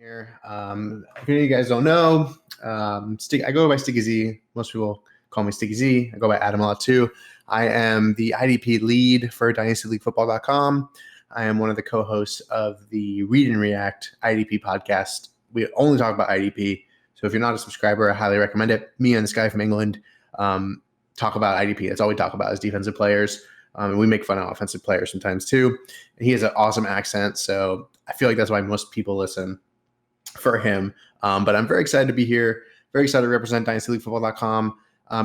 here. If any of you guys don't know, I go by StickyZ. Most people call me StickyZ. I go by Adam a lot too. I am the IDP lead for DynastyLeagueFootball.com. I am one of the co-hosts of the Read and React IDP podcast. We only talk about IDP. So if you're not a subscriber, I highly recommend it. Me and this guy from England talk about IDP. That's all we talk about is defensive players. And we make fun of offensive players sometimes too. And he has an awesome accent. So I feel like that's why most people listen for him. But I'm very excited to be here. Very excited to represent DynastyLeagueFootball.com.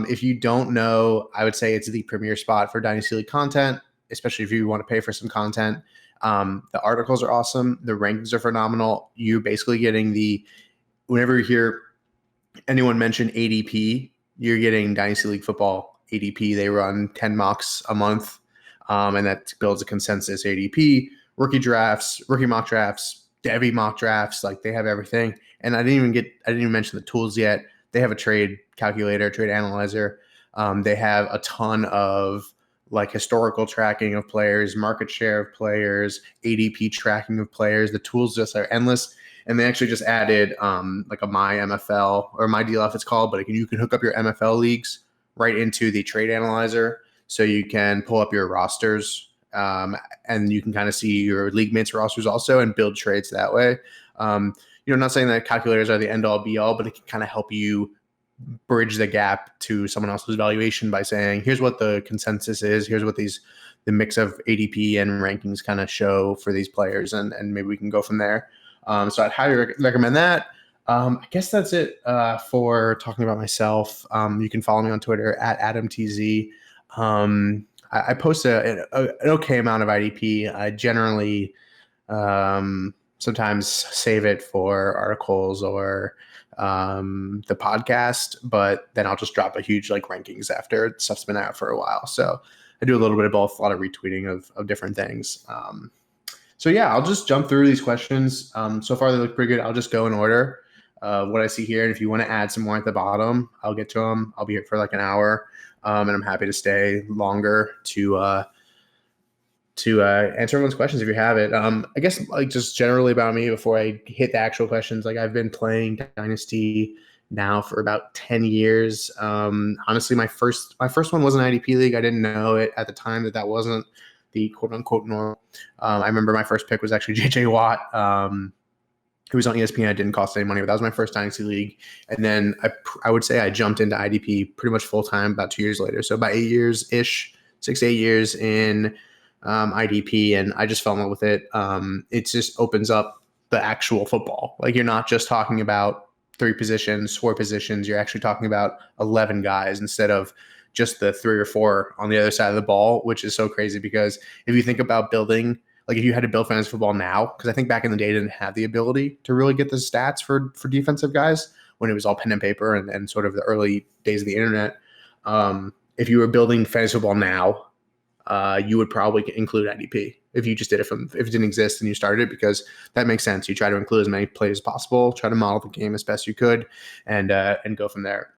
If you don't know, I would say it's the premier spot for Dynasty League content, especially if you want to pay for some content. The articles are awesome. The rankings are phenomenal. You're basically getting whenever you hear anyone mention ADP, you're getting Dynasty League Football ADP. They run 10 mocks a month, and that builds a consensus ADP, rookie mock drafts, Devy mock drafts. Like, they have everything. And I didn't even mention the tools yet. They have a trade calculator, trade analyzer. They have a ton of like historical tracking of players, market share of players, ADP tracking of players. The tools just are endless. And they actually just added like a My MFL or My DLF it's called, but you can hook up your MFL leagues right into the trade analyzer. So you can pull up your rosters and you can kind of see your league mates rosters also and build trades that way. Not saying that calculators are the end all be all, but it can kind of help you bridge the gap to someone else's valuation by saying, here's what the consensus is. Here's what the mix of ADP and rankings kind of show for these players. And maybe we can go from there. So I'd highly recommend that. I guess that's it for talking about myself. You can follow me on Twitter at AdamTZ. I post an okay amount of IDP. I generally sometimes save it for articles or the podcast, but then I'll just drop a huge rankings after stuff's been out for a while. So I do a little bit of both, a lot of retweeting of different things. So yeah, I'll just jump through these questions. So far they look pretty good. I'll just go in order what I see here. And if you want to add some more at the bottom, I'll get to them. I'll be here for like an hour. And I'm happy to stay longer to answer everyone's questions if you have it. I guess just generally about me before I hit the actual questions. I've been playing Dynasty now for about 10 years. Honestly, my first one was an IDP league. I didn't know it at the time that wasn't the quote unquote norm. I remember my first pick was actually JJ Watt. Who was on ESPN. It didn't cost any money, but that was my first Dynasty league. And then I would say I jumped into IDP pretty much full time about 2 years later. So about 8 years-ish, 6 to 8 years in IDP, and I just fell in love with it. It just opens up the actual football. You're not just talking about 3 positions, 4 positions. You're actually talking about 11 guys instead of just the 3 or 4 on the other side of the ball, which is so crazy because if you think about building, if you had to build fantasy football now, because I think back in the day, didn't have the ability to really get the stats for defensive guys when it was all pen and paper and sort of the early days of the internet. If you were building fantasy football now, you would probably include IDP if you just did it if it didn't exist and you started it, because that makes sense. You try to include as many plays as possible, try to model the game as best you could, and go from there.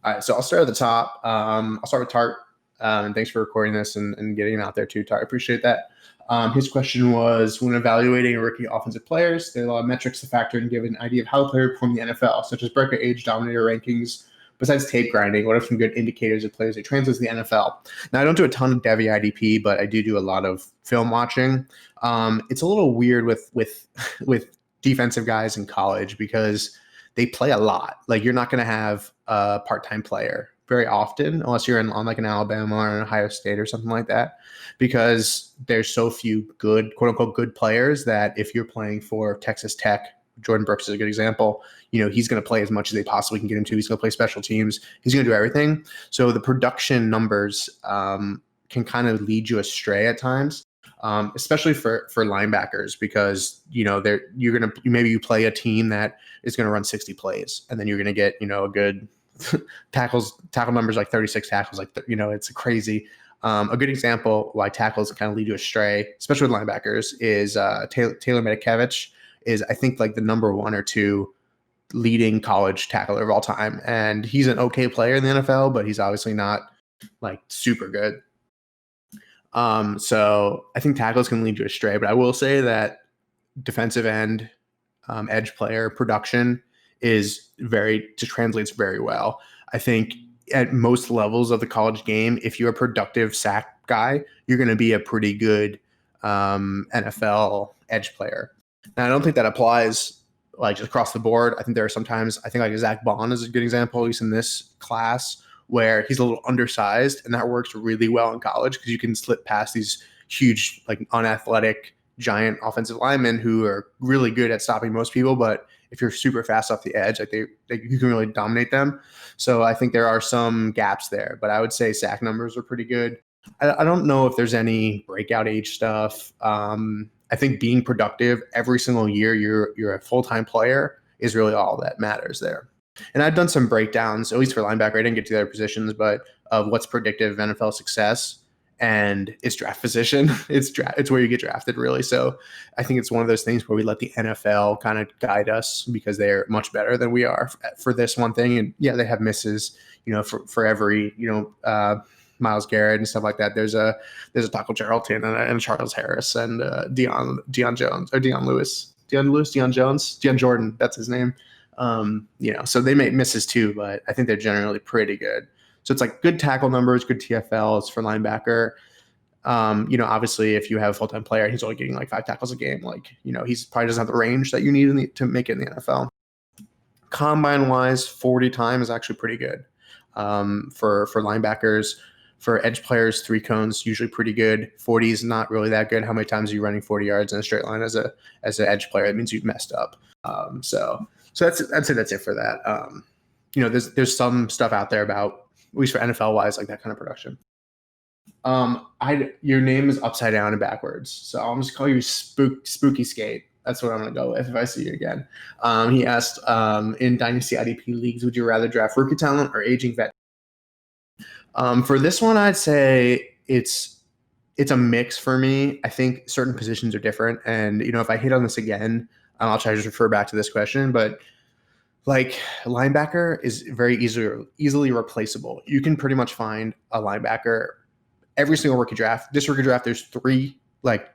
All right, so I'll start at the top. I'll start with Tart. And thanks for recording this and getting it out there too, Tart. I appreciate that. His question was, when evaluating rookie offensive players, there are a lot of metrics to factor and give an idea of how a player performed in the NFL, such as breakout age, dominator rankings. Besides tape grinding, what are some good indicators of players that translate to the NFL? Now, I don't do a ton of Devy IDP, but I do a lot of film watching. It's a little weird with defensive guys in college because they play a lot. You're not going to have a part-time player very often, unless you're on an Alabama or an Ohio State or something like that, because there's so few good, quote unquote, good players that if you're playing for Texas Tech, Jordan Brooks is a good example, he's going to play as much as they possibly can get him to. He's going to play special teams. He's going to do everything. So the production numbers can kind of lead you astray at times, especially for linebackers, because, maybe you play a team that is going to run 60 plays and then you're going to get, a good tackle numbers like 36 tackles, it's crazy. A good example why tackles kind of lead you astray, especially with linebackers, is Taylor Medikevich is, I think, the number 1 or 2 leading college tackler of all time, and he's an okay player in the NFL, but he's obviously not super good. So I think tackles can lead you astray, but I will say that defensive end, edge player production just translates very well. I think at most levels of the college game, if you're a productive sack guy, you're going to be a pretty good NFL edge player. Now, I don't think that applies like just across the board. I think there are sometimes, I think like Zach Bond is a good example, at least in this class, where he's a little undersized, and that works really well in college because you can slip past these huge, like unathletic, giant offensive linemen who are really good at stopping most people, but if you're super fast off the edge, like you can really dominate them. So I think there are some gaps there, but I would say sack numbers are pretty good. I don't know if there's any breakout age stuff. I think being productive every single year, you're a full-time player is really all that matters there. And I've done some breakdowns, at least for linebacker. I didn't get to the other positions, but of what's predictive of NFL success. And it's draft position. It's where you get drafted, really. So I think it's one of those things where we let the NFL kind of guide us because they're much better than we are for this one thing. And yeah, they have misses, for every, Myles Garrett and stuff like that. There's a Taco Charlton and Charles Harris and Deion Jordan. That's his name. So they make misses too, but I think they're generally pretty good. So it's like good tackle numbers, good TFLs for linebacker. Obviously if you have a full-time player, he's only getting like 5 tackles a game. He's probably doesn't have the range that you need to make it in the NFL. Combine wise, 40 time is actually pretty good. For linebackers, for edge players, 3 cones, usually pretty good. 40 is not really that good. How many times are you running 40 yards in a straight line as an edge player? That means you've messed up. So that's it for that. There's some stuff out there about, at least for NFL wise, like that kind of production. Your name is upside down and backwards, so I'll just call you Spooky Skate. That's what I'm going to go with if I see you again. He asked, in Dynasty IDP leagues, would you rather draft rookie talent or aging vet? For this one, I'd say it's a mix for me. I think certain positions are different, and if I hit on this again, I'll try to just refer back to this question, but like linebacker is very easily replaceable. You can pretty much find a linebacker every single rookie draft. This rookie draft, there's 3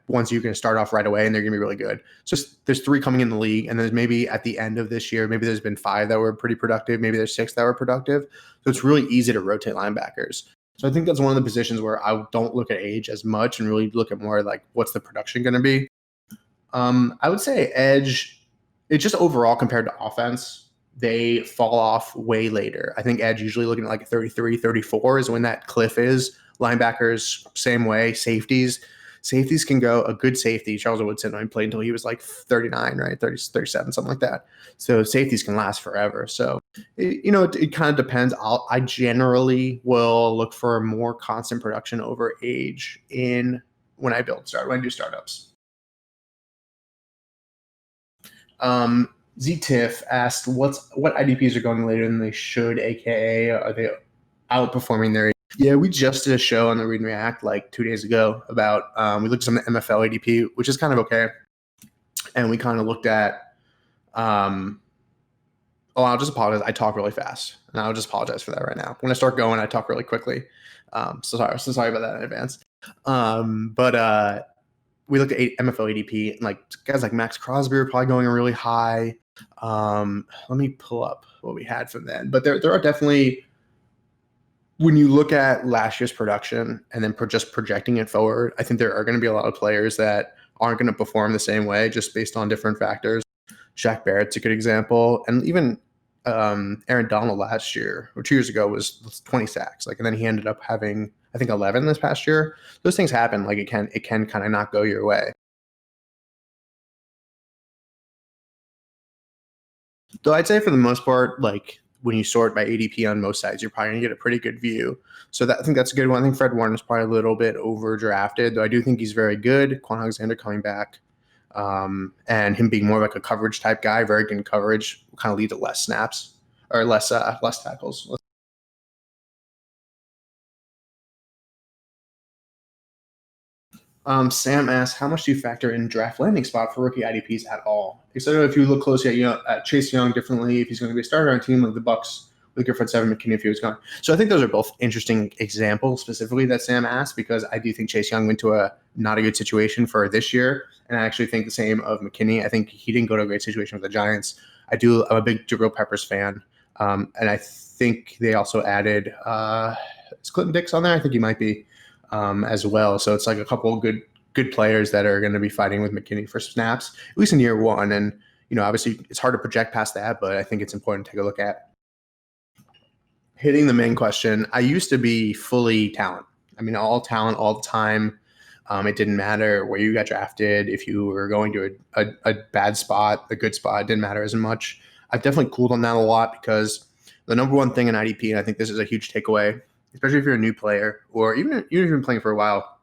ones you can start off right away, and they're going to be really good. So there's 3 coming in the league, and there's maybe at the end of this year, maybe there's been 5 that were pretty productive. Maybe there's 6 that were productive. So it's really easy to rotate linebackers. So I think that's one of the positions where I don't look at age as much and really look at more like what's the production going to be. I would say edge, it's just overall compared to offense, they fall off way later. I think edge usually looking at like 33, 34 is when that cliff is. Linebackers, same way. Safeties can go, a good safety, Charles Woodson, I played until he was like 39, right? 30, 37, something like that. So safeties can last forever. So, it kind of depends. I generally will look for more constant production over age when I do startups. ZTIF asked what IDPs are going later than they should, aka are they outperforming their? Yeah, we just did a show on the Read and React like 2 days ago about we looked at some MFL ADP, which is kind of okay, and we kind of looked at I'll just apologize. I talk really fast, and I'll just apologize for that right now. When I start going, I talk really quickly. So sorry about that in advance. But we looked at MFL ADP, and like guys like Max Crosby are probably going really high. Let me pull up what we had from then. But there are definitely, when you look at last year's production and then just projecting it forward, I think there are going to be a lot of players that aren't going to perform the same way just based on different factors. Shaq Barrett's a good example. And even Aaron Donald last year or 2 years ago was 20 sacks. And then he ended up having, I think, 11 this past year. Those things happen. It can kind of not go your way. Though I'd say for the most part, when you sort by ADP on most sites, you're probably going to get a pretty good view. So I think that's a good one. I think Fred Warner is probably a little bit overdrafted, though I do think he's very good. Quan Alexander coming back, and him being more like a coverage type guy, very good in coverage, will kind of lead to less snaps or less tackles. Sam asks, how much do you factor in draft landing spot for rookie IDPs at all? Because I don't know if you look closely at Chase Young differently, if he's going to be a starter on a team like the Bucks with your front seven, McKinney if he was gone. So I think those are both interesting examples specifically that Sam asked, because I do think Chase Young went to a not a good situation for this year. And I actually think the same of McKinney. I think he didn't go to a great situation with the Giants. I'm a big Jabril Peppers fan. And I think they also added is Clinton Dix on there? I think he might be as well. So it's like a couple of good players that are going to be fighting with McKinney for snaps, at least in year one. And, obviously it's hard to project past that, but I think it's important to take a look at. Hitting the main question, I used to be fully talent. I mean, all talent all the time. It didn't matter where you got drafted. If you were going to a bad spot, a good spot, it didn't matter as much. I've definitely cooled on that a lot, because the number one thing in IDP, and I think this is a huge takeaway, especially if you're a new player or even if you've been playing for a while,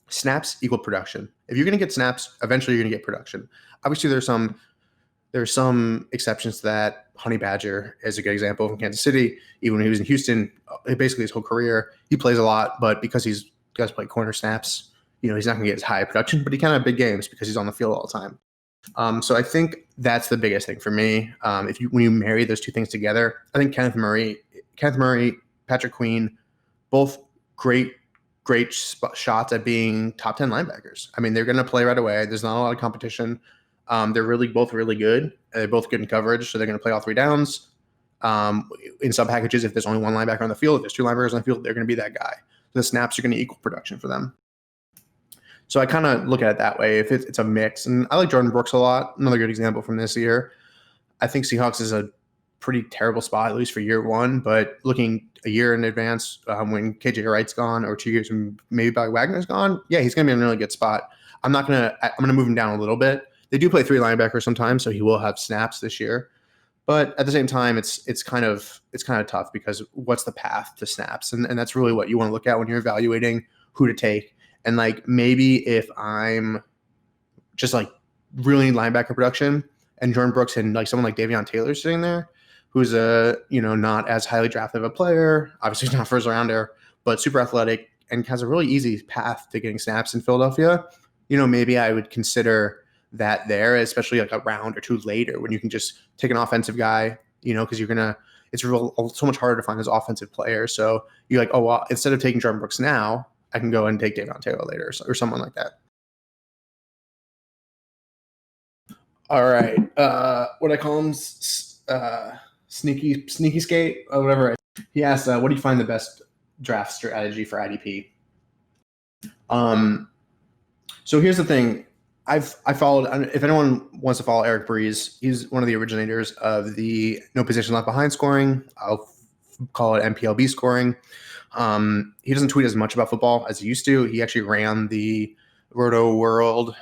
snaps equal production. If you're going to get snaps, eventually you're going to get production. Obviously, there's some exceptions to that. Honey Badger is a good example from Kansas City. Even when he was in Houston, basically his whole career, he plays a lot, but because he's got to play corner snaps, he's not going to get as high production, but he can have big games because he's on the field all the time. So I think that's the biggest thing for me. When you marry those two things together, I think Kenneth Murray, Patrick Queen, both great shots at being top 10 linebackers. I mean, they're going to play right away. There's not a lot of competition. They're both really good. They're both good in coverage, so they're going to play all three downs. In some packages, if there's only one linebacker on the field, if there's two linebackers on the field, they're going to be that guy. The snaps are going to equal production for them. So I kind of look at it that way. If it's a mix, and I like Jordan Brooks a lot. Another good example from this year. I think Seahawks is a pretty terrible spot, at least for year one. But looking a year in advance, when KJ Wright's gone, or 2 years when maybe Bobby Wagner's gone, yeah, he's going to be in a really good spot. I'm going to move him down a little bit. They do play three linebackers sometimes, so he will have snaps this year. But at the same time, it's kind of tough, because what's the path to snaps? And that's really what you want to look at when you're evaluating who to take. And maybe if I'm just really need linebacker production, and Jordan Brooks and someone like Davion Taylor sitting there, who's not as highly drafted of a player, obviously not first rounder, but super athletic and has a really easy path to getting snaps in Philadelphia, maybe I would consider that there, especially a round or two later, when you can just take an offensive guy, because it's so much harder to find those offensive players. So you're like, oh, well, instead of taking Jordan Brooks now, I can go and take Davion Taylor later, or someone like that. All right. What I call him, sneaky skate, or whatever. He asked, what do you find the best draft strategy for IDP? So here's the thing. I followed, if anyone wants to follow Eric Breeze, he's one of the originators of the no position left behind scoring. I'll call it MPLB scoring. He doesn't tweet as much about football as he used to. He actually ran the Roto World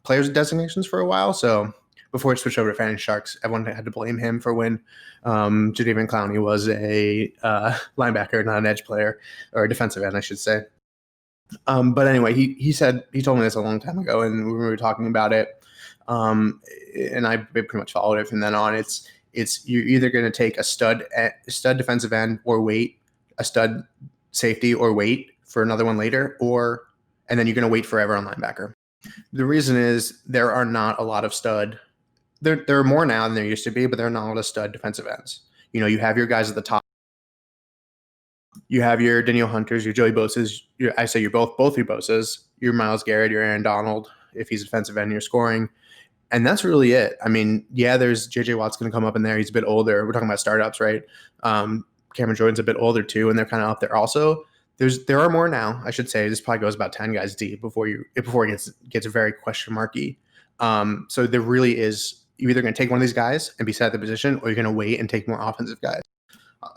players designations for a while. So before he switched over to Fantasy Sharks, everyone had to blame him for when Jadeveon Clowney was a linebacker, not an edge player, or a defensive end, I should say. But anyway, he told me this a long time ago, and we were talking about it. And I pretty much followed it from then on. It's you're either going to take a stud defensive end or wait, a stud safety or wait for another one later, and then you're going to wait forever on linebacker. The reason is there are not a lot of stud. There are more now than there used to be, but there are not a lot of stud defensive ends. You have your guys at the top. You have your Danielle Hunters, your Joey Bosa's. I say you're both your Bosa's. Your Myles Garrett, your Aaron Donald, if he's a defensive end, you're scoring. And that's really it. I mean, yeah, there's J.J. Watt's going to come up in there. He's a bit older. We're talking about startups, right? Cameron Jordan's a bit older too, and they're kind of up there also. There are more now, I should say. This probably goes about 10 guys deep before it gets very question marky. So there really is, you're either going to take one of these guys and be set at the position, or you're going to wait and take more offensive guys.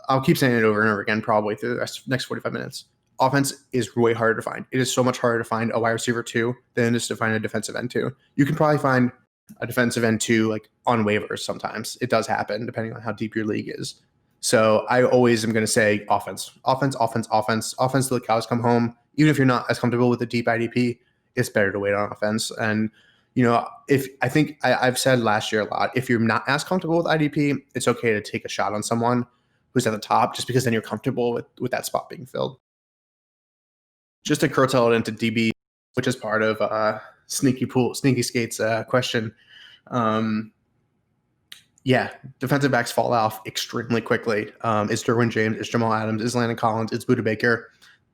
I'll keep saying it over and over again, probably through the next 45 minutes. Offense is way harder to find. It is so much harder to find a wide receiver 2 than it is to find a defensive end 2. You can probably find a defensive end 2 on waivers sometimes. It does happen depending on how deep your league is. So I always am going to say offense till the cows come home. Even if you're not as comfortable with the deep IDP, it's better to wait on offense. And I've said last year a lot, if you're not as comfortable with IDP, it's okay to take a shot on someone who's at the top, just because then you're comfortable with that spot being filled. Just to curtail it into DB, which is part of Sneaky Skate's question. Yeah, defensive backs fall off extremely quickly. It's Derwin James, it's Jamal Adams, it's Landon Collins, it's Budda Baker.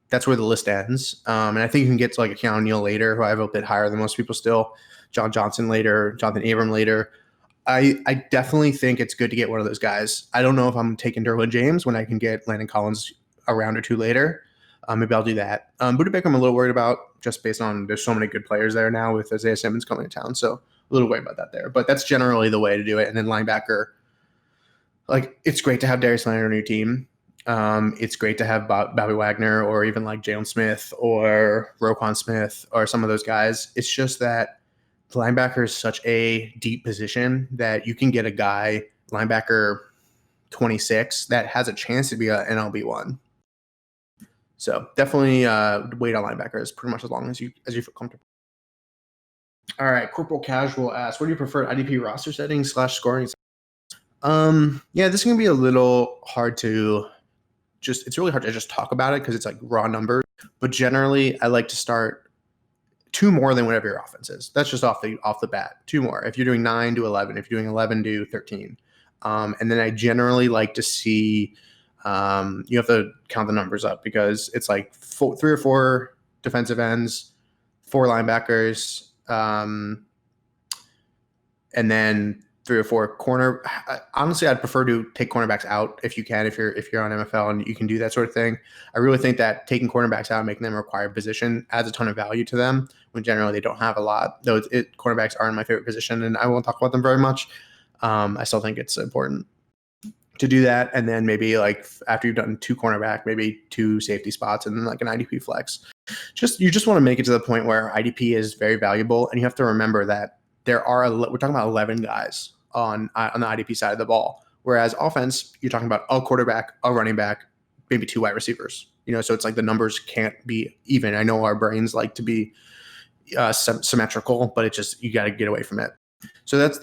That's where the list ends. And I think you can get to like a Keanu Neal later, who I have a bit higher than most people still. John Johnson later, Jonathan Abram later. I definitely think it's good to get one of those guys. I don't know if I'm taking Derwin James when I can get Landon Collins a round or two later. Maybe I'll do that. Budda Baker, I'm a little worried about just based on there's so many good players there now with Isaiah Simmons coming to town. So a little worried about that there. But that's generally the way to do it. And then linebacker, like it's great to have Darius Leonard on your team. It's great to have Bobby Wagner or even like Jalen Smith or Roquan Smith or some of those guys. It's just that the linebacker is such a deep position that you can get a guy, linebacker 26, that has a chance to be an NLB1. So definitely wait on linebackers pretty much as long as you feel comfortable. All right, Corporal Casual asks, what do you prefer, IDP roster settings / scoring? Yeah, this is going to be a little hard to it's really hard to just talk about it because it's like raw numbers. But generally, I like to start 2 more than whatever your offense is. That's just off the bat. 2 more. If you're doing 9, do 11. If you're doing 11, do 13. And then I generally like to see you have to count the numbers up because it's like 3 or 4 defensive ends, 4 linebackers, and then 3 or 4 corner. Honestly, I'd prefer to take cornerbacks out if you can, if you're on MFL and you can do that sort of thing. I really think that taking cornerbacks out and making them a required position adds a ton of value to them when generally they don't have a lot. Though cornerbacks aren't my favorite position, and I won't talk about them very much. I still think it's important to do that, and then maybe like after you've done 2 cornerback, maybe 2 safety spots, and then like an IDP flex. You just want to make it to the point where IDP is very valuable, and you have to remember that we're talking about 11 guys on the IDP side of the ball, whereas offense, you're talking about a quarterback, a running back, maybe 2 wide receivers. So it's like the numbers can't be even. I know our brains like to be symmetrical, but it's just you got to get away from it. So that's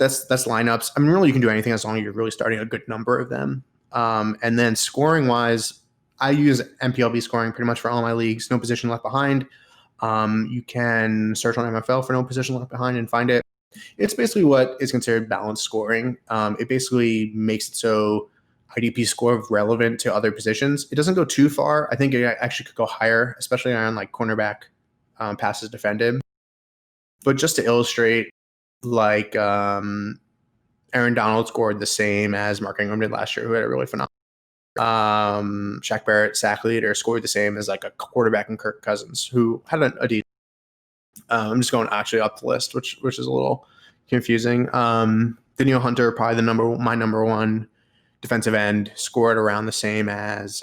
lineups. I mean, really, you can do anything as long as you're really starting a good number of them. And then scoring wise, I use MPLB scoring pretty much for all my leagues. No position left behind. You can search on MFL for no position left behind and find it. It's basically what is considered balanced scoring. It basically makes it so IDP score relevant to other positions. It doesn't go too far. I think it actually could go higher, especially on like cornerback passes defended. But just to illustrate, like Aaron Donald scored the same as Mark Ingram did last year, who had a really phenomenal. Shaq Barrett, sack leader, scored the same as like a quarterback in Kirk Cousins, who had a decent. I'm just going actually up the list, which is a little confusing. Daniel Hunter, probably my number 1 defensive end, scored around the same as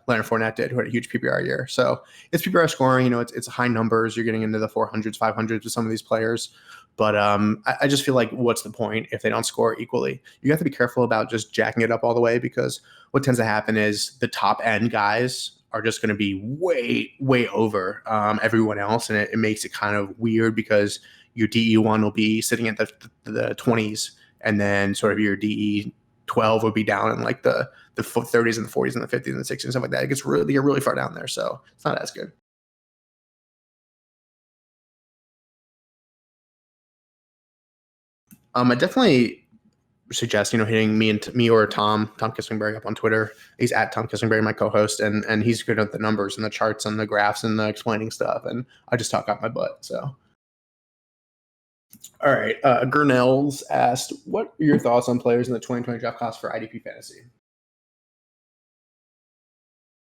Leonard Fournette did, who had a huge PPR year. So it's PPR scoring. It's high numbers. You're getting into the 400s, 500s with some of these players. But I just feel like what's the point if they don't score equally? You have to be careful about just jacking it up all the way because what tends to happen is the top end guys are just going to be way, way over everyone else. And it makes it kind of weird because your DE1 will be sitting at the 20s and then sort of your DE12 would be down in like the 30s and the 40s and the 50s and the 60s and stuff like that. It gets really far down there. So it's not as good. I definitely suggest, hitting me or Tom Kissingberg up on Twitter. He's at Tom Kissingberg, my co-host, and he's good at the numbers and the charts and the graphs and the explaining stuff. And I just talk out my butt. So, all right. Gurnell's asked, what are your thoughts on players in the 2020 draft class for IDP fantasy?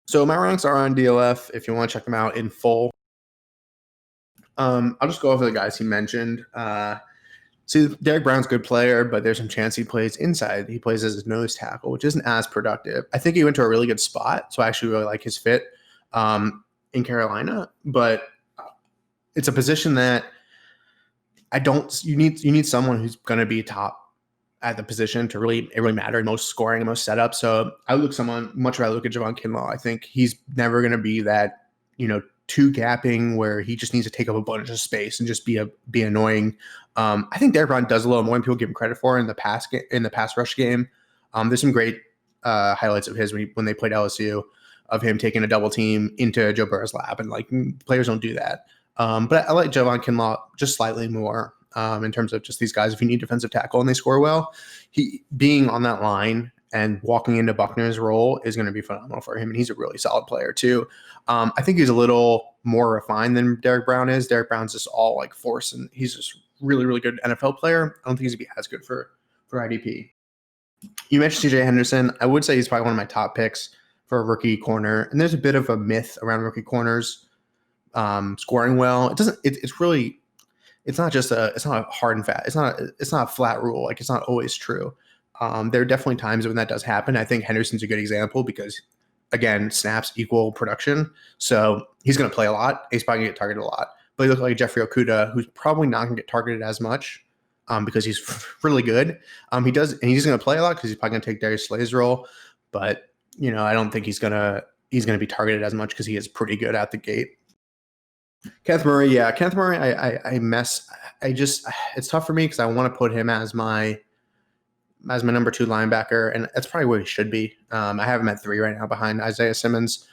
So my ranks are on DLF if you want to check them out in full. I'll just go over the guys he mentioned. See, Derek Brown's a good player, but there's some chance he plays inside. He plays as his nose tackle, which isn't as productive. I think he went to a really good spot, so I actually really like his fit in Carolina. But it's a position that you need someone who's going to be top at the position to really matter in most scoring and most setups. So I would much rather look at Javon Kinlaw. I think he's never going to be that, 2 gapping where he just needs to take up a bunch of space and just be annoying. I think Derek Brown does a little more than people give him credit for in the pass rush game. There's some great highlights of his when they played LSU of him taking a double team into Joe Burrow's lap, and like players don't do that. But I like Javon Kinlaw just slightly more. in terms of just these guys. If you need defensive tackle and they score well, he being on that line and walking into Buckner's role is going to be phenomenal for him. And he's a really solid player too. I think he's a little more refined than Derek Brown is. Derek Brown's just all like force, and he's just really, really good NFL player. I don't think he's going to be as good for IDP. You mentioned CJ Henderson. I would say he's probably one of my top picks for a rookie corner. And there's a bit of a myth around rookie corners scoring well. It's not a hard and fast. It's not a flat rule. Like, it's not always true. There are definitely times when that does happen. I think Henderson's a good example because, again, snaps equal production. So he's going to play a lot. He's probably going to get targeted a lot. But he looks like Jeffrey Okudah, who's probably not going to get targeted as much because he's really good. He's going to play a lot because he's probably going to take Darius Slay's role. But, I don't think he's going to be targeted as much because he is pretty good at the gate. Kenneth Murray, it's tough for me because I want to put him as my number 2 linebacker, and that's probably where he should be. I have him at 3 right now behind Isaiah Simmons.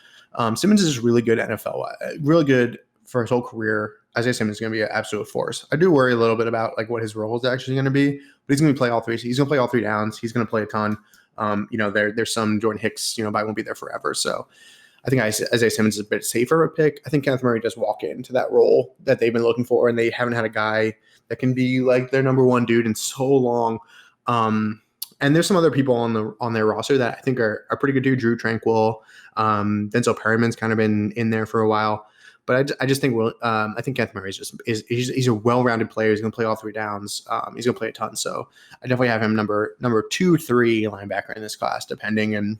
Simmons is really good NFL, really good for his whole career. Isaiah Simmons is going to be an absolute force. I do worry a little bit about like what his role is actually going to be, but he's going to play all 3. He's going to play all 3 downs. He's going to play a ton. There's some Jordan Hicks, but won't be there forever. So I think Isaiah Simmons is a bit safer of a pick. I think Kenneth Murray does walk into that role that they've been looking for, and they haven't had a guy that can be like their number 1 dude in so long. And there's some other people on their roster that I think are pretty good dude. Drew Tranquil, Denzel Perryman's kind of been in there for a while, but I just think I think Kenneth Murray he's a well-rounded player. He's going to play all 3 downs. He's going to play a ton. So I definitely have him number 2, 3 linebacker in this class, depending. And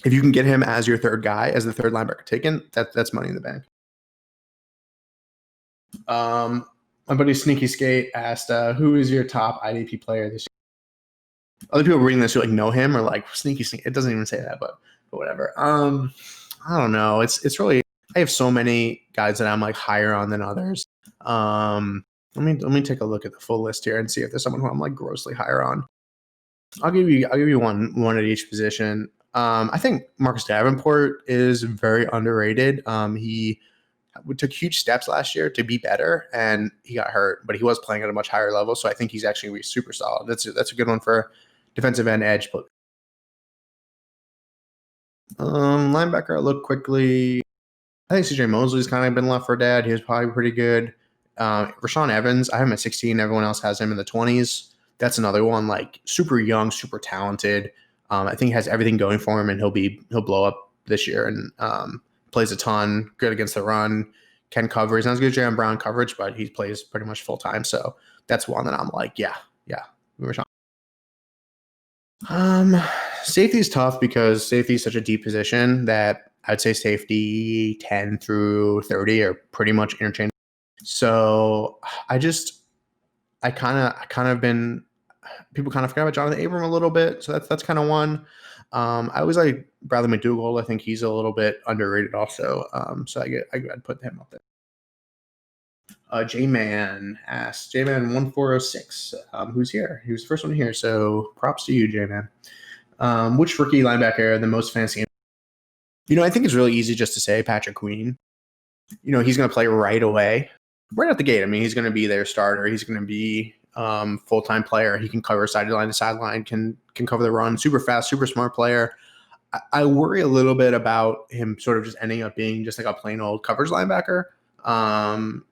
if you can get him as your 3rd guy, as the 3rd linebacker taken, that's money in the bank. My buddy Sneaky Skate asked, who is your top IDP player this year? Other people reading this who know him are like, Sneaky. It doesn't even say that, but whatever. I don't know. It's really, I have so many guys that I'm like higher on than others. Let me take a look at the full list here and see if there's someone who I'm like grossly higher on. I'll give you one at each position. I think Marcus Davenport is very underrated. He took huge steps last year to be better, and he got hurt, but he was playing at a much higher level. So I think he's actually going to be super solid. That's a good one for defensive end edge. But linebacker, I'll look quickly. I think CJ Mosley's kind of been left for dead. He was probably pretty good. Rashaan Evans, I have him at 16. Everyone else has him in the 20s. That's another one, like super young, super talented. I think he has everything going for him, and he'll blow up this year and plays a ton, good against the run, can cover. He's not as good as Jaron Brown coverage, but he plays pretty much full time. So that's one that I'm like, yeah. Rashaan. Safety is tough because safety is such a deep position that I'd say safety 10 through 30 are pretty much interchangeable. So people kind of forgot about Jonathan Abram a little bit. So that's kind of one. I always like Bradley McDougall. I think he's a little bit underrated also. So I'd put him up there. J-Man asked, J-Man 1406, who's here? He was the first one here. So props to you, J-Man. Which rookie linebacker the most fancy? I think it's really easy just to say Patrick Queen. He's going to play right away, right out the gate. I mean, he's going to be their starter. He's going to be full-time player. He can cover sideline to sideline, can cover the run, super fast, super smart player. I worry a little bit about him sort of just ending up being just like a plain old coverage linebacker. And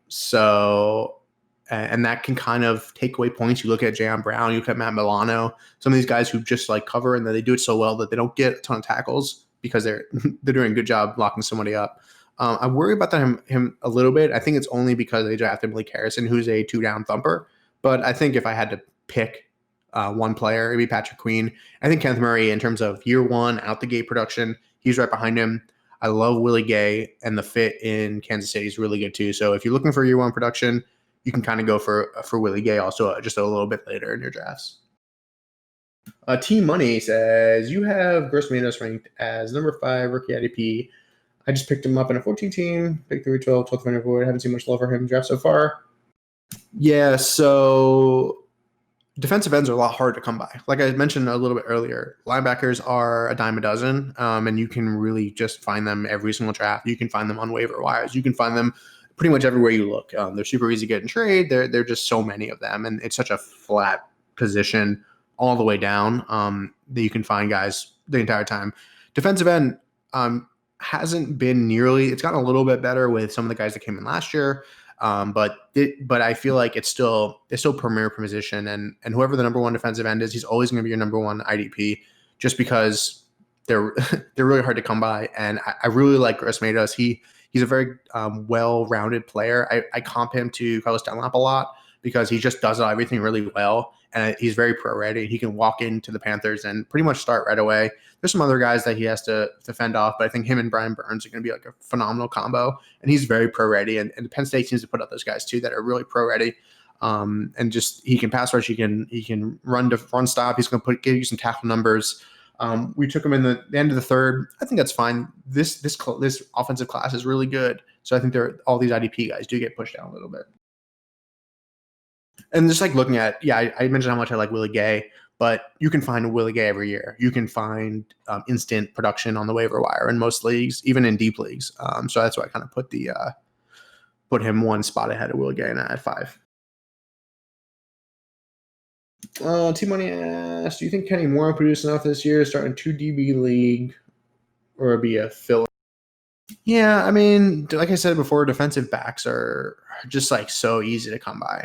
that can kind of take away points. You look at Jayon Brown, you look at Matt Milano, some of these guys who just like cover and then they do it so well that they don't get a ton of tackles because they're doing a good job locking somebody up. I worry about him a little bit. I think it's only because they drafted Blake Harrison, who's a 2-down thumper. But I think if I had to pick one player, it'd be Patrick Queen. I think Kenneth Murray, in terms of year one, out the gate production, he's right behind him. I love Willie Gay, and the fit in Kansas City is really good too. So if you're looking for year one production, you can kind of go for Willie Gay also just a little bit later in your drafts. Team Money says, you have Gross Matos ranked as number 5 rookie IDP. I just picked him up in a 14 team, pick 312, 12th minute void. Haven't seen much love for him in draft so far. Yeah, so defensive ends are a lot hard to come by. Like I mentioned a little bit earlier, linebackers are a dime a dozen, and you can really just find them every single draft. You can find them on waiver wires. You can find them pretty much everywhere you look. They're super easy to get in trade. They're just so many of them, and it's such a flat position all the way down that you can find guys the entire time. Defensive end hasn't been nearly. It's gotten a little bit better with some of the guys that came in last year, but I feel like it's still premier position, and whoever the number one defensive end is, he's always going to be your number one IDP, just because they're really hard to come by. And I really like Chris Matos. He's a very well-rounded player. I comp him to Carlos Dunlap a lot because he just does everything really well, and he's very pro-ready. He can walk into the Panthers and pretty much start right away. There's some other guys that he has to fend off, but I think him and Brian Burns are going to be like a phenomenal combo, and he's very pro-ready. And Penn State seems to put up those guys too that are really pro-ready. And just he can pass rush, he can run stop. He's going to give you some tackle numbers. We took him in the end of the third. I think that's fine. This offensive class is really good, so I think all these IDP guys do get pushed down a little bit. And just like looking at, I mentioned how much I like Willie Gay, but you can find Willie Gay every year. You can find instant production on the waiver wire in most leagues, even in deep leagues. So that's why I kind of put him one spot ahead of Willie Gay and at 5. T-Money asked, do you think Kenny Moore will produce enough this year to start in 2 DB league or be a filler? Yeah, I mean, like I said before, defensive backs are just like so easy to come by.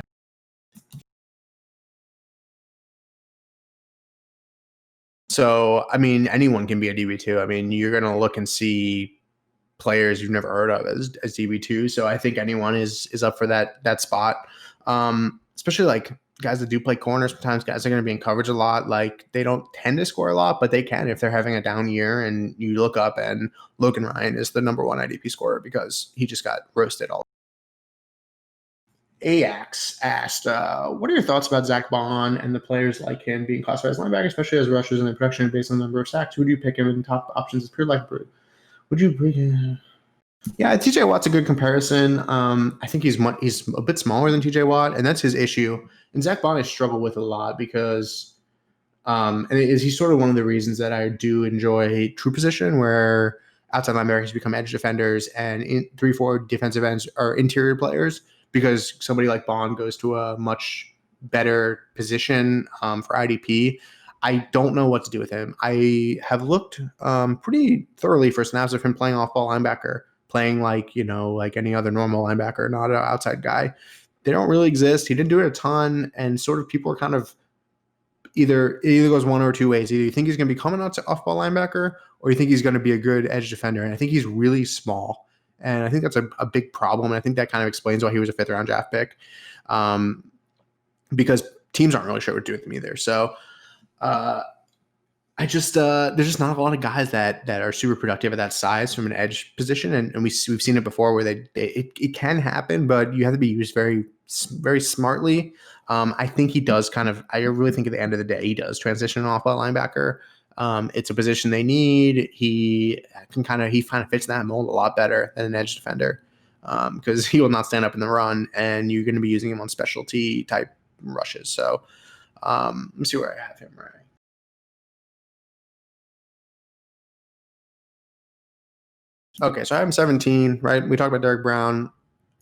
So, I mean, anyone can be a DB2. I mean, you're going to look and see players you've never heard of as DB2. So I think anyone is up for that spot. Especially like guys that do play corner. Sometimes guys are going to be in coverage a lot. Like they don't tend to score a lot, but they can if they're having a down year. And you look up and Logan Ryan is the number one IDP scorer because he just got roasted all. Ajax asked, what are your thoughts about Zach Bond and the players like him being classified as linebacker, especially as rushers in the production based on the number of sacks? Would you pick him in top options as pure life brew? Would you bring him? Yeah, TJ Watt's a good comparison. I think he's a bit smaller than TJ Watt, and that's his issue. And Zach Bond I struggle with a lot because and he's sort of one of the reasons that I do enjoy true position where outside linebackers become edge defenders and 3-4 defensive ends are interior players, because somebody like Bond goes to a much better position for IDP. I don't know what to do with him. I have looked pretty thoroughly for snaps of him playing off-ball linebacker, playing like any other normal linebacker, not an outside guy. They don't really exist. He didn't do it a ton, and sort of people are kind of it either goes one or two ways. Either you think he's going to become an off-ball linebacker, or you think he's going to be a good edge defender. And I think he's really small. And I think that's a big problem. And I think that kind of explains why he was a 5th-round draft pick, because teams aren't really sure what to do with him either. So there's just not a lot of guys that are super productive at that size from an edge position. And we've seen it before where it can happen, but you have to be used very, very smartly. I think he does I really think at the end of the day, he does transition an off-ball linebacker. It's a position they need. He kind of fits that mold a lot better than an edge defender, because he will not stand up in the run, and you're going to be using him on specialty type rushes. So let me see where I have him right. Okay, so I have him 17, right? We talked about Derek Brown.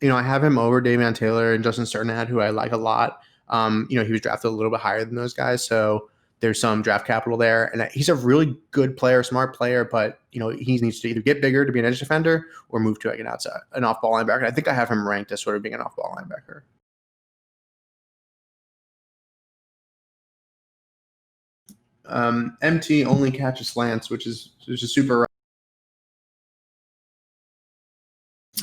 I have him over Damian Taylor and Justin Sternad, who I like a lot. He was drafted a little bit higher than those guys, so there's some draft capital there. And he's a really good player, smart player, but he needs to either get bigger to be an edge defender or move to like an off-ball linebacker. And I think I have him ranked as sort of being an off-ball linebacker. MT only catches slants, which is super.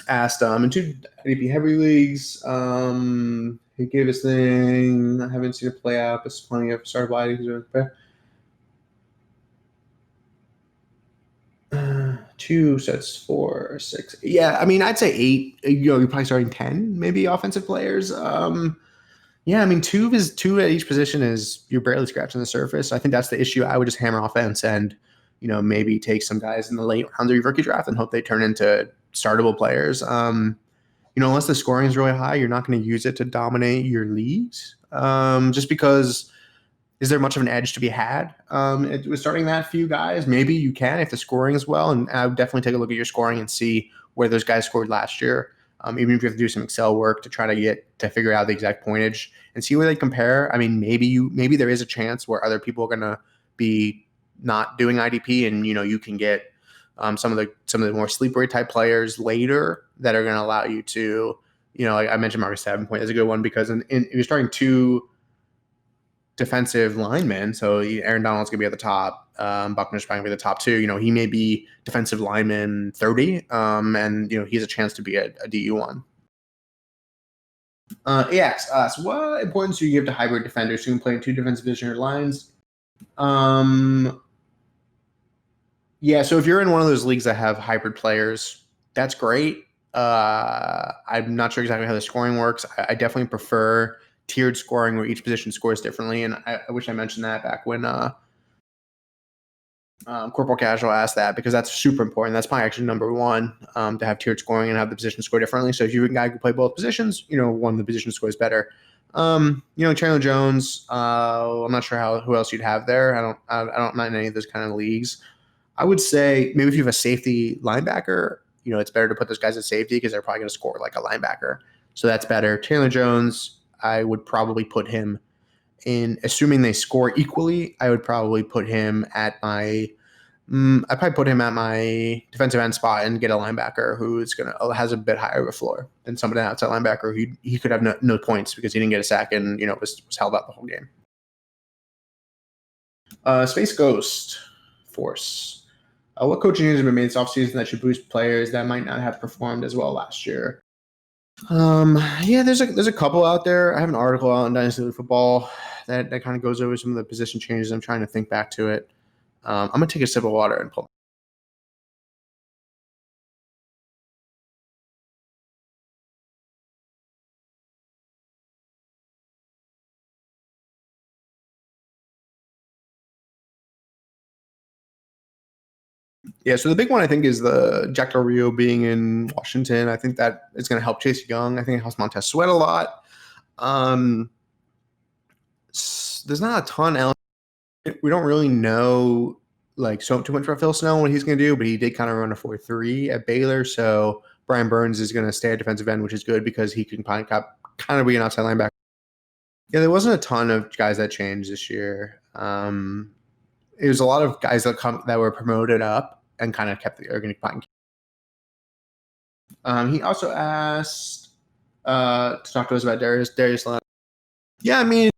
Asked in 2 IDP heavy leagues. He gave his thing. I haven't seen it play out, but it's plenty of starter bodies. 2 sets, 4, 6. Yeah, I mean, I'd say 8. You're probably starting 10, maybe offensive players. Yeah, I mean, 2 at each position is you're barely scratching the surface. I think that's the issue. I would just hammer offense and maybe take some guys in the late rounds of your rookie draft and hope they turn into startable players. Unless the scoring is really high, you're not going to use it to dominate your leagues. Just because, is there much of an edge to be had? It was starting that few guys. Maybe you can if the scoring is well, and I would definitely take a look at your scoring and see where those guys scored last year. even if you have to do some Excel work to try to figure out the exact pointage and see where they compare. I mean, maybe there is a chance where other people are going to be not doing IDP, and you can get some of the more sleeper type players later that are going to allow you to, like I mentioned, Marcus Davenport is a good one because if you're starting 2 defensive linemen, so Aaron Donald's going to be at the top, Buckner's probably going to be the top 2. He may be defensive lineman 30, and he has a chance to be a DU1. AX asks, what importance do you give to hybrid defenders who can play in 2 defensive position or lines? Yeah, so if you're in one of those leagues that have hybrid players, that's great. I'm not sure exactly how the scoring works. I definitely prefer tiered scoring where each position scores differently, and I wish I mentioned that back when Corporal Casual asked that, because that's super important. That's probably actually number 1, to have tiered scoring and have the position score differently. So if you're a guy who can play both positions, one of the position scores better. Chandler Jones, I'm not sure who else you'd have there. I don't mind any of those kind of leagues. I would say maybe if you have a safety linebacker, it's better to put those guys at safety because they're probably going to score like a linebacker. So that's better. Chandler Jones, I would probably put him in, assuming they score equally, I would probably put him at my defensive end spot and get a linebacker who has a bit higher of a floor than somebody outside linebacker who he could have no points because he didn't get a sack and was held out the whole game. Space Ghost Force. What coaching changes have been made this offseason that should boost players that might not have performed as well last year? Yeah, there's a couple out there. I have an article out on Dynasty Football that kind of goes over some of the position changes. I'm trying to think back to it. I'm gonna take a sip of water and pull. Yeah, so the big one I think is the Jack Del Rio being in Washington. I think that is going to help Chase Young. I think it helps Montez Sweat a lot. There's not a ton else. We don't really know so too much about Phil Snell, what he's going to do, but he did kind of run a 4.3 at Baylor. So Brian Burns is going to stay at defensive end, which is good because he can kind of be an outside linebacker. Yeah, there wasn't a ton of guys that changed this year. It was a lot of guys that were promoted up and kind of kept the organic pine. He also asked to talk to us about Darius Leonard. Yeah, I mean,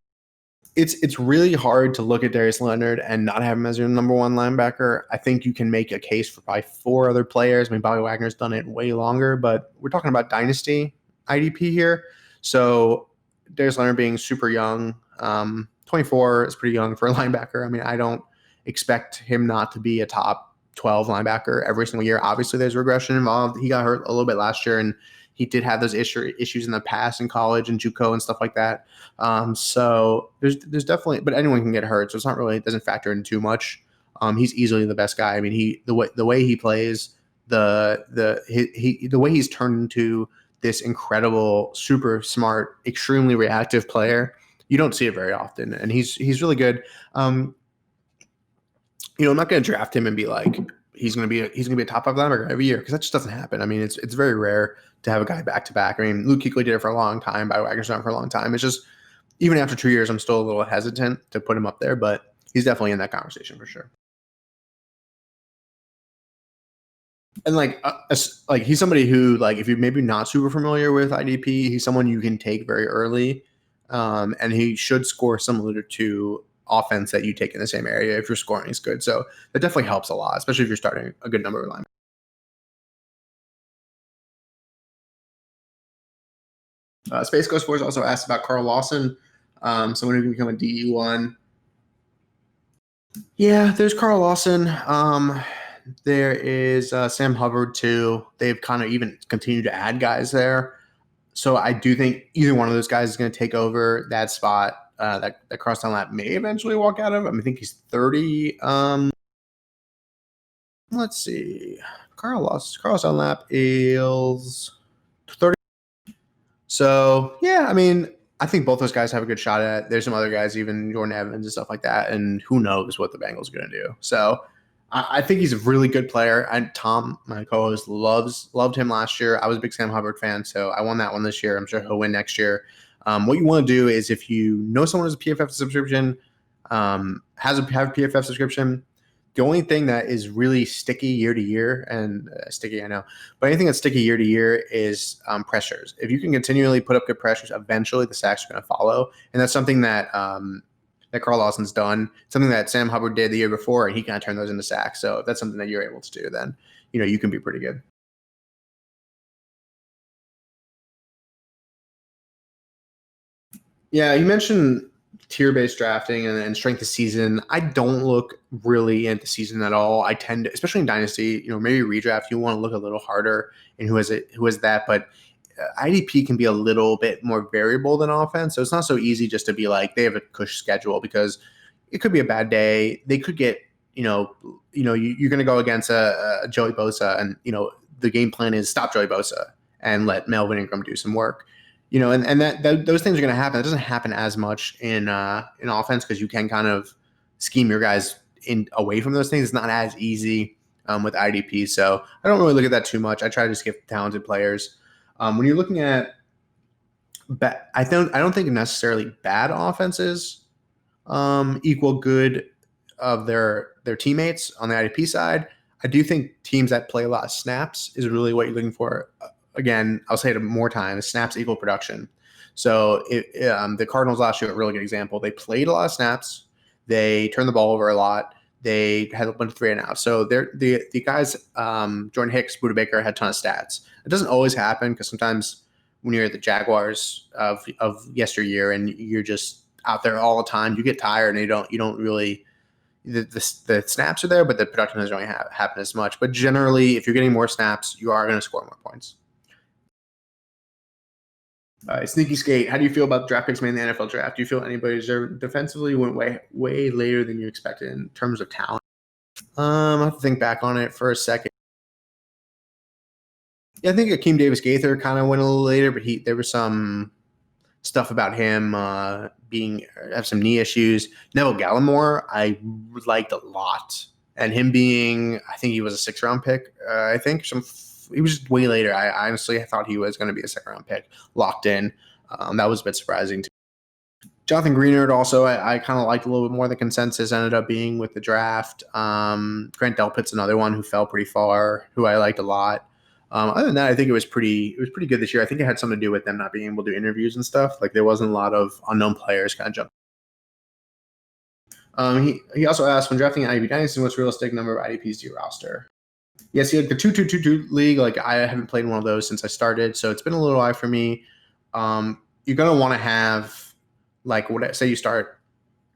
it's really hard to look at Darius Leonard and not have him as your number 1 linebacker. I think you can make a case for probably 4 other players. I mean, Bobby Wagner's done it way longer, but we're talking about Dynasty IDP here. So Darius Leonard being super young, 24 is pretty young for a linebacker. I mean, I don't expect him not to be a top 12 linebacker every single year. Obviously, there's regression involved. He got hurt a little bit last year, and he did have those issues in the past in college and JUCO and stuff like that. So there's definitely, but anyone can get hurt, so it doesn't factor in too much. He's easily the best guy. I mean, the way he plays, the way he's turned into this incredible, super smart, extremely reactive player. You don't see it very often, and he's really good. I'm not going to draft him and be like he's going to be a top 5 linebacker every year because that just doesn't happen. I mean, it's very rare to have a guy back to back. I mean, Luke Kuechly did it for a long time. Bobby Wagner's done it for a long time. It's just even after 2 years, I'm still a little hesitant to put him up there, but he's definitely in that conversation for sure. And he's somebody who, if you're maybe not super familiar with IDP, he's someone you can take very early, and he should score similar to offense that you take in the same area if your scoring is good. So that definitely helps a lot, especially if you're starting a good number of linemen. Space Ghost Force also asked about Carl Lawson, someone who can become a DE1. Yeah, there's Carl Lawson. There is Sam Hubbard too. They've kind of even continued to add guys there. So I do think either one of those guys is going to take over that spot. That crosstown lap may eventually walk out of. I think he's 30. Let's see. Crosstown lap is 30. So yeah, I mean, I think both those guys have a good shot at it. There's some other guys, even Jordan Evans and stuff like that, and who knows what the Bengals are going to do. So I think he's a really good player. And Tom, my co-host, loved him last year. I was a big Sam Hubbard fan, so I won that one this year. I'm sure he'll win next year. What you want to do is if you know someone has a PFF subscription, have a PFF subscription, the only thing that is really sticky year to year, and sticky, I know, but anything that's sticky year to year is pressures. If you can continually put up good pressures, eventually the sacks are going to follow. And that's something that that Carl Lawson's done, something that Sam Hubbard did the year before, and he kind of turned those into sacks. So if that's something that you're able to do, then you can be pretty good. Yeah, you mentioned tier-based drafting and strength of season. I don't look really into season at all. I tend to, especially in Dynasty, maybe redraft, you want to look a little harder in who has that. But IDP can be a little bit more variable than offense. So it's not so easy just to be like they have a cush schedule, because it could be a bad day. They could get, you're going to go against a Joey Bosa, and, the game plan is stop Joey Bosa and let Melvin Ingram do some work. And those things are going to happen. It doesn't happen as much in offense, because you can kind of scheme your guys in away from those things. It's not as easy with IDP, so I don't really look at that too much. I try to just get talented players. When you're looking at, I don't think necessarily bad offenses equal good of their teammates on the IDP side. I do think teams that play a lot of snaps is really what you're looking for. Again, I'll say it more times, snaps equal production. So the Cardinals last year, a really good example. They played a lot of snaps. They turned the ball over a lot. They had a bunch of 3 and outs. So the guys, Jordan Hicks, Budda Baker, had a ton of stats. It doesn't always happen, because sometimes when you're at the Jaguars of yesteryear and you're just out there all the time, you get tired and you don't really the snaps are there, but the production doesn't really happen as much. But generally, if you're getting more snaps, you are going to score more points. Sneaky Skate, how do you feel about draft picks made in the NFL draft? Do you feel anybody deserved defensively went way later than you expected in terms of talent? I have to think back on it for a second. Yeah, I think Akeem Davis Gaither kind of went a little later, but there was some stuff about him have some knee issues. Neville Gallimore, I liked a lot, and him being, I think he was a 6th-round pick. I think he was just way later. I honestly thought he was going to be a 2nd-round pick, locked in. That was a bit surprising to me. Jonathan Greenard also, I kind of liked a little bit more. The consensus ended up being with the draft. Grant Delpit's another one who fell pretty far, who I liked a lot. Other than that, I think it was pretty good this year. I think it had something to do with them not being able to do interviews and stuff. Like, there wasn't a lot of unknown players kind of jump. He also asked, when drafting IDP Dynasty, what's realistic number of IDPs do you roster? Yeah, see, like the 2-2-2-2 league, like I haven't played one of those since I started, so it's been a little while for me. You're gonna want to have, like, say you start,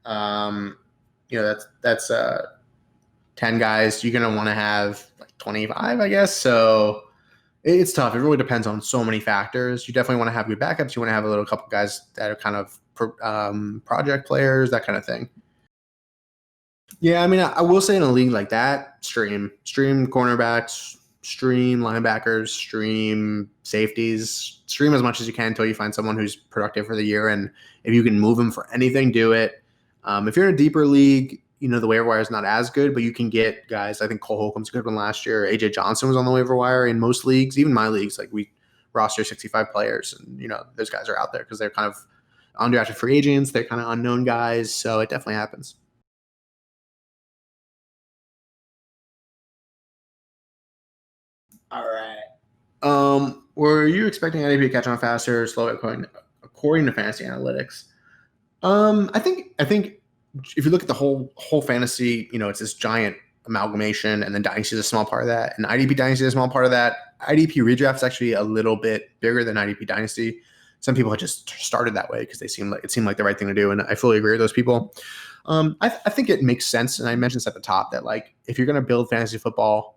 that's 10 guys. You're gonna want to have like 25, I guess. So it's tough. It really depends on so many factors. You definitely want to have good backups. You want to have a couple guys that are kind of project players, that kind of thing. Yeah, I mean, I will say in a league like that, stream cornerbacks, stream linebackers, stream safeties, stream as much as you can until you find someone who's productive for the year. And if you can move them for anything, do it. If you're in a deeper league, the waiver wire is not as good, but you can get guys. I think Cole Holcomb's a good one last year. AJ Johnson was on the waiver wire in most leagues, even my leagues. Like, we roster 65 players, and those guys are out there because they're kind of undrafted free agents. They're kind of unknown guys, so it definitely happens. All right. Were you expecting IDP to catch on faster or slower according to fantasy analytics? I think if you look at the whole fantasy, it's this giant amalgamation, and then Dynasty is a small part of that, and IDP Dynasty is a small part of that. IDP redraft is actually a little bit bigger than IDP Dynasty. Some people had just started that way because it seemed like the right thing to do, and I fully agree with those people. I think it makes sense, and I mentioned this at the top, that, like, if you're going to build fantasy football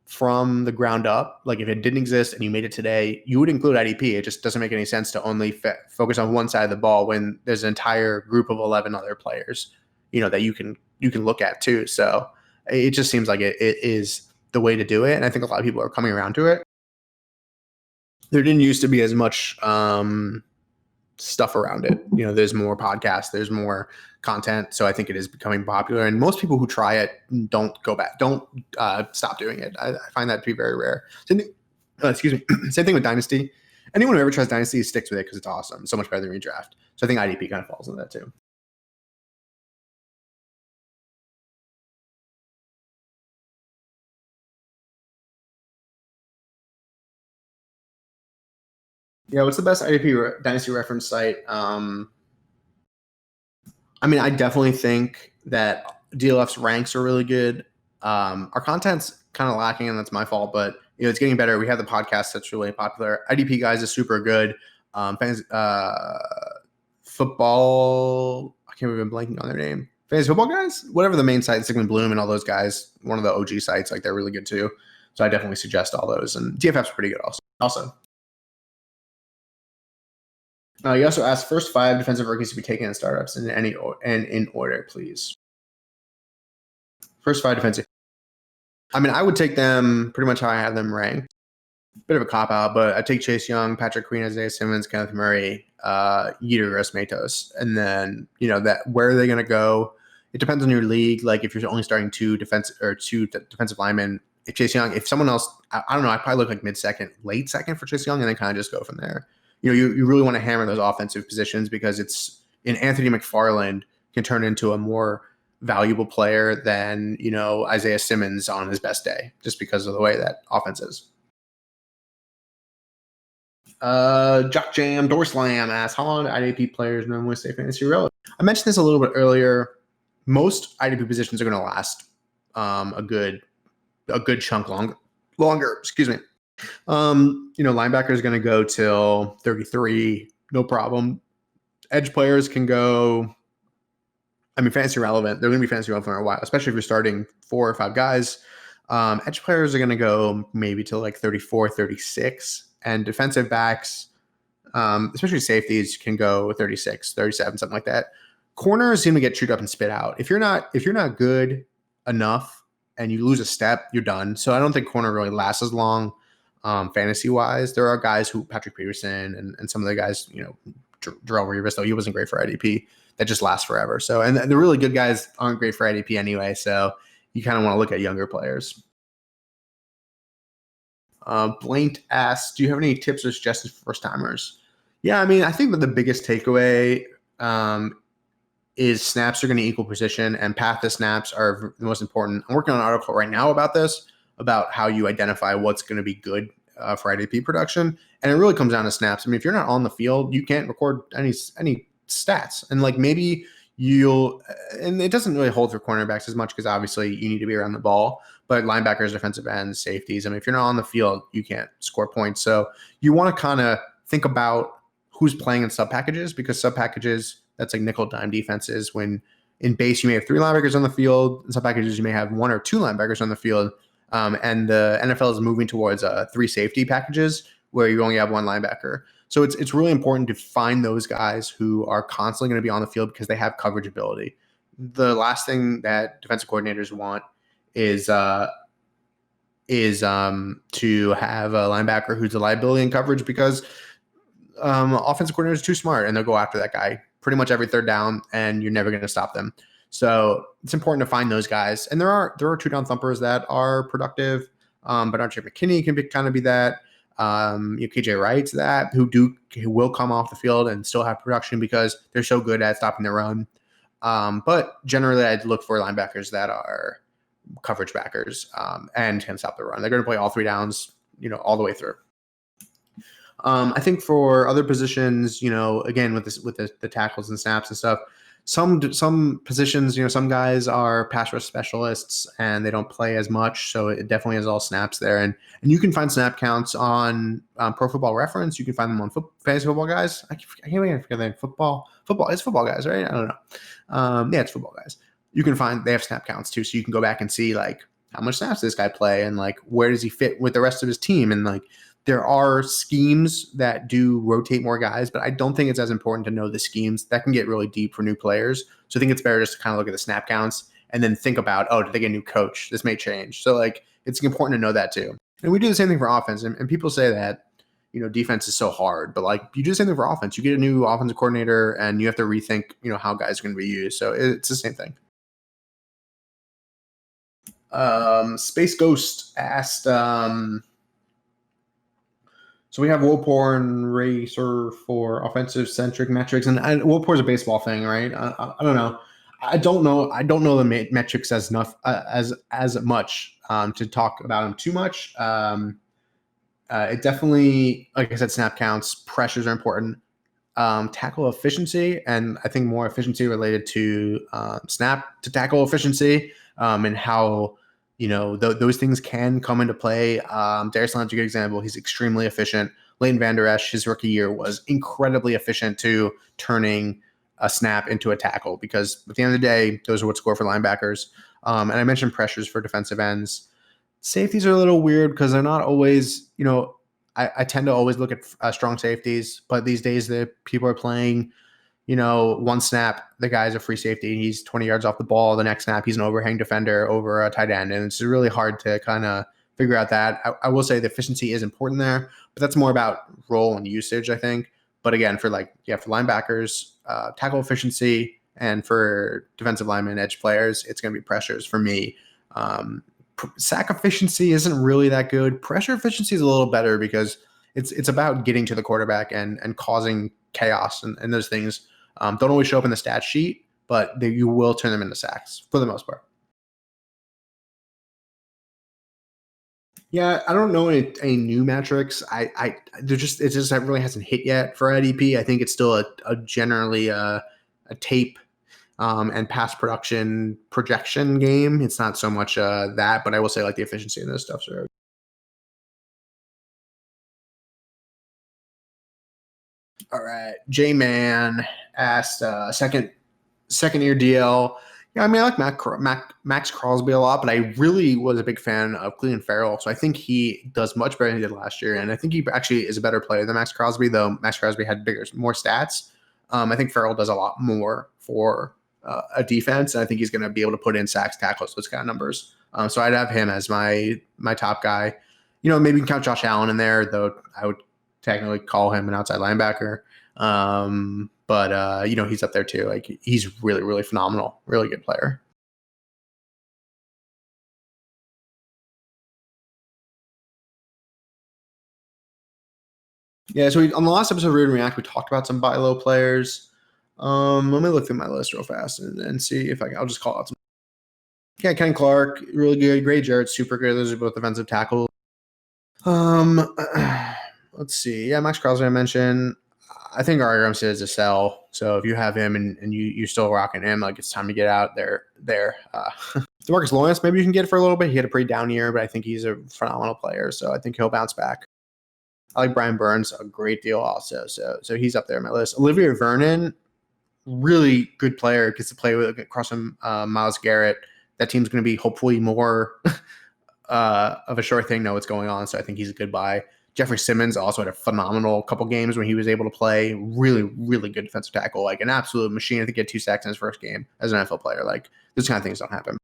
from the ground up, like if it didn't exist and you made it today, you would include IDP. It just doesn't make any sense to only focus on one side of the ball when there's an entire group of 11 other players, that you can look at too. So it just seems like it is the way to do it, and I think a lot of people are coming around to it. There didn't used to be as much stuff around it. There's more podcasts, there's more content. So I think it is becoming popular. And most people who try it don't go back, don't stop doing it. I find that to be very rare. Excuse me. Same thing with Dynasty. Anyone who ever tries Dynasty sticks with it because it's awesome. It's so much better than redraft. So I think IDP kind of falls into that too. Yeah, what's the best IDP Dynasty reference site? I definitely think that DLF's ranks are really good. Our content's kind of lacking, and that's my fault, but it's getting better. We have the podcast that's really popular. IDP Guys is super good. Football, I can't even blanking on their name. Fantasy Football Guys, whatever the main site, Sigmund Bloom and all those guys, one of the OG sites, like they're really good too. So I definitely suggest all those. And DFF's pretty good also. You also asked first 5 defensive rookies to be taken in startups in in order, please. First 5 defensive. I would take them pretty much how I have them ranked. Bit of a cop out, but I take Chase Young, Patrick Queen, Isaiah Simmons, Kenneth Murray, Yetur Gross-Matos, and then that where are they going to go? It depends on your league. Like if you're only starting 2 defensive linemen, if someone else, I don't know, I probably look like mid-second, late second for Chase Young, and then kind of just go from there. You really want to hammer those offensive positions because it's in Anthony McFarland can turn into a more valuable player than Isaiah Simmons on his best day, just because of the way that offense is. Jock Jam Doorslam asks, how long do IDP players normally stay fantasy relevant? I mentioned this a little bit earlier. Most IDP positions are going to last a good chunk longer. Excuse me. Linebacker is going to go till 33, no problem. Edge players can go. Fantasy relevant. They're going to be fantasy relevant for a while, especially if you're starting 4 or 5 guys. Edge players are going to go maybe till like 34, 36. And defensive backs, especially safeties, can go 36, 37, something like that. Corners seem to get chewed up and spit out. If you're not good enough and you lose a step, you're done. So I don't think corner really lasts as long fantasy-wise. There are guys who, Patrick Peterson and some of the guys, Darrell Revis, though he wasn't great for IDP, that just last forever. So, and the really good guys aren't great for IDP anyway. So you kind of want to look at younger players. Blaint asks, do you have any tips or suggestions for first timers? Yeah, I think that the biggest takeaway is snaps are going to equal position, and path to snaps are the most important. I'm working on an article right now about this, about how you identify what's going to be good for IDP production, and it really comes down to snaps. If you're not on the field, you can't record any stats, and maybe and it doesn't really hold for cornerbacks as much because obviously you need to be around the ball, but linebackers, defensive ends, safeties, if you're not on the field, you can't score points. So you want to kind of think about who's playing in sub packages, because sub packages, that's like nickel dime defenses. When in base, you may have 3 linebackers on the field. In sub packages, you may have 1 or 2 linebackers on the field. And the NFL is moving towards 3 safety packages where you only have 1 linebacker. So it's really important to find those guys who are constantly going to be on the field because they have coverage ability. The last thing that defensive coordinators want is to have a linebacker who's a liability in coverage, because offensive coordinators are too smart and they'll go after that guy pretty much every third down, and you're never going to stop them. So it's important to find those guys. And there are 2-down thumpers that are productive, but Archie McKinney can kind of be that. KJ Wright's that, who will come off the field and still have production because they're so good at stopping the run. But generally, I'd look for linebackers that are coverage backers and can stop the run. They're going to play all 3 downs, all the way through. I think for other positions, again with the tackles and snaps and stuff, some positions, some guys are pass rush specialists and they don't play as much, so it definitely has all snaps there. And you can find snap counts on Pro Football Reference. You can find them on Fantasy Football Guys. I can't even forget that football. It's Football Guys, right? I don't know. Yeah, it's Football Guys. You can find they have snap counts too, so you can go back and see how much snaps does this guy play and where does he fit with the rest of his team. And there are schemes that do rotate more guys, but I don't think it's as important to know the schemes. That can get really deep for new players. So I think it's better just to kind of look at the snap counts and then think about, did they get a new coach? This may change. So it's important to know that too. And we do the same thing for offense. And people say that, defense is so hard. But like you do the same thing for offense. You get a new offensive coordinator and you have to rethink, how guys are going to be used. So it's the same thing. Space Ghost asked, so we have Wolpor and Racer for offensive centric metrics, and Wolpor is a baseball thing, right? I don't know. I don't know the metrics as much to talk about them too much. It definitely, like I said, snap counts, pressures are important. Tackle efficiency, and I think more efficiency related to snap to tackle efficiency, and how those things can come into play. Darius Leonard's a good example. He's extremely efficient. Leighton Vander Esch, his rookie year, was incredibly efficient to turning a snap into a tackle, because at the end of the day, those are what score for linebackers. And I mentioned pressures for defensive ends. Safeties are a little weird because they're not always, I tend to always look at strong safeties, but these days the people are playing, one snap, the guy's a free safety, he's 20 yards off the ball. The next snap, he's an overhang defender over a tight end. And it's really hard to kind of figure out that. I will say the efficiency is important there, but that's more about role and usage, I think. But again, for linebackers, tackle efficiency, and for defensive linemen, edge players, it's going to be pressures for me. Sack efficiency isn't really that good. Pressure efficiency is a little better because it's about getting to the quarterback and causing chaos, and those things don't always show up in the stat sheet, but you will turn them into sacks for the most part. Yeah, I don't know any new metrics. It just really hasn't hit yet for IDP. I think it's still a generally a tape and past production projection game. It's not so much that, but I will say like the efficiency and those stuffs are. All right, J-Man asked second year DL. Yeah, I mean, I like Max Crosby a lot, but I really was a big fan of Clelin Ferrell. So I think he does much better than he did last year. And I think he actually is a better player than Max Crosby, though Max Crosby had more stats. I think Ferrell does a lot more for a defense. And I think he's going to be able to put in sacks, tackles, those kind of numbers. So I'd have him as my top guy. Maybe you can count Josh Allen in there, though I would technically call him an outside linebacker. But he's up there too. Like he's really, really phenomenal, really good player. Yeah, so on the last episode of Read and React, we talked about some buy low players. Let me look through my list real fast and see if I'll just call out some. Yeah, Ken Clark, really good. Gray Jarrett, super good. Those are both defensive tackles. Let's see. Yeah, Max Crosby I mentioned. I think Argram says a sell. So if you have him and you're still rocking him, like it's time to get out there. DeMarcus Lawrence, maybe you can get it for a little bit. He had a pretty down year, but I think he's a phenomenal player. So I think he'll bounce back. I like Brian Burns a great deal also. So he's up there on my list. Olivier Vernon, really good player, gets to play with across from Myles Garrett. That team's going to be hopefully more of a sure thing, know what's going on. So I think he's a good buy. Jeffrey Simmons also had a phenomenal couple games when he was able to play. Really, really good defensive tackle, like an absolute machine. I think he had 2 sacks in his first game as an NFL player. Like those kind of things don't happen.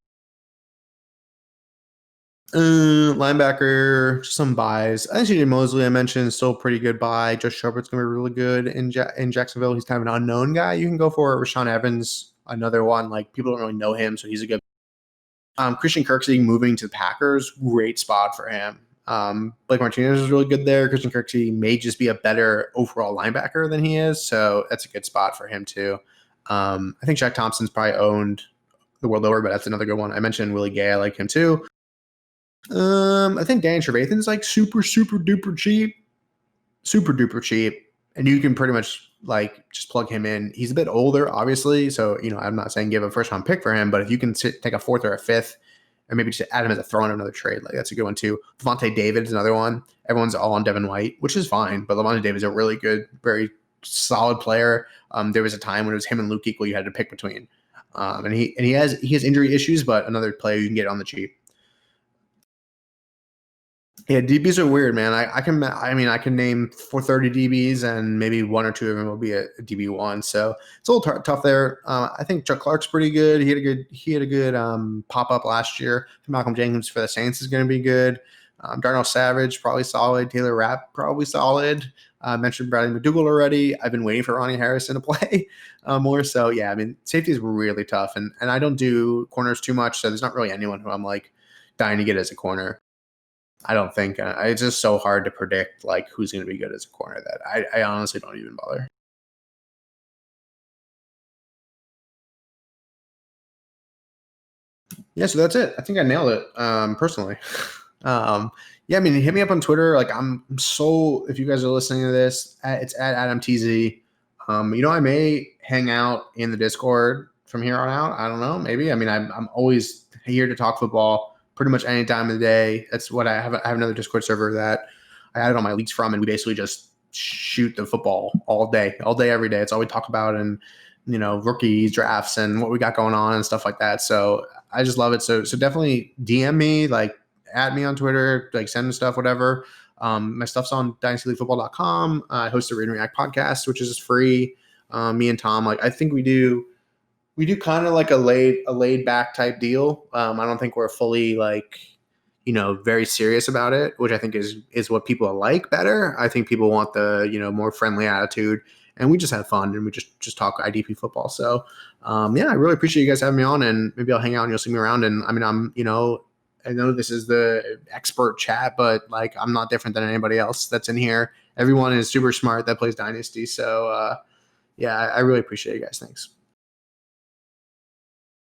Linebacker, some buys. I think CJ Mosley I mentioned still a pretty good buy. Josh Sherbert's gonna be really good in Jacksonville. He's kind of an unknown guy. You can go for Rashaan Evans, another one. Like people don't really know him, so he's a good. Christian Kirksey moving to the Packers, great spot for him. Blake Martinez is really good there. Christian Kirksey may just be a better overall linebacker than he is, so that's a good spot for him too. I think Shaq Thompson's probably owned the world over, but that's another good one. I mentioned Willie Gay. I like him too. I think Dan Trevathan's like super duper cheap, and you can pretty much like just plug him in. He's a bit older, obviously, so I'm not saying give a first round pick for him, but if you can take a 4th or a 5th, or maybe just add him as a throw in another trade, like that's a good one too. Levante David is another one. Everyone's all on Devin White, which is fine, but Levante David's a really good, very solid player. There was a time when it was him and Luke Equal you had to pick between, and he has injury issues, but another player you can get on the cheap. Yeah, DBs are weird, man. I can name 430 DBs, and maybe 1 or 2 of them will be a DB1. So it's a little tough there. I think Chuck Clark's pretty good. He had a good pop up last year. Malcolm Jenkins for the Saints is going to be good. Darnell Savage, probably solid. Taylor Rapp, probably solid. I mentioned Bradley McDougald already. I've been waiting for Ronnie Harrison to play more. So, yeah, I mean, safety is really tough. And I don't do corners too much, so there's not really anyone who I'm, like, dying to get as a corner. I don't think. It's just so hard to predict, like, who's going to be good as a corner that I honestly don't even bother. Yeah, so that's it. I think I nailed it, personally. Yeah, I mean, hit me up on Twitter. Like, I'm so, if you guys are listening to this, it's at AdamTZ. I may hang out in the Discord from here on out. I don't know. Maybe. I mean, I'm always here to talk football pretty much any time of the day. That's what I have. I have another Discord server that I added all my leagues from, and we basically just shoot the football all day, every day. It's all we talk about, and rookies, drafts, and what we got going on and stuff like that. So I just love it. So definitely DM me, like, add me on Twitter, like, send me stuff, whatever. My stuff's on dynastyleaguefootball.com. I host the Read and React podcast, which is free. Me and Tom, like, I think we do kind of like a laid back type deal. I don't think we're fully, like, very serious about it, which I think is what people like better. I think people want the, more friendly attitude, and we just have fun and we just talk IDP football. So, yeah, I really appreciate you guys having me on, and maybe I'll hang out and you'll see me around. And I mean, I know this is the expert chat, but, like, I'm not different than anybody else that's in here. Everyone is super smart that plays Dynasty. So, yeah, I really appreciate you guys. Thanks.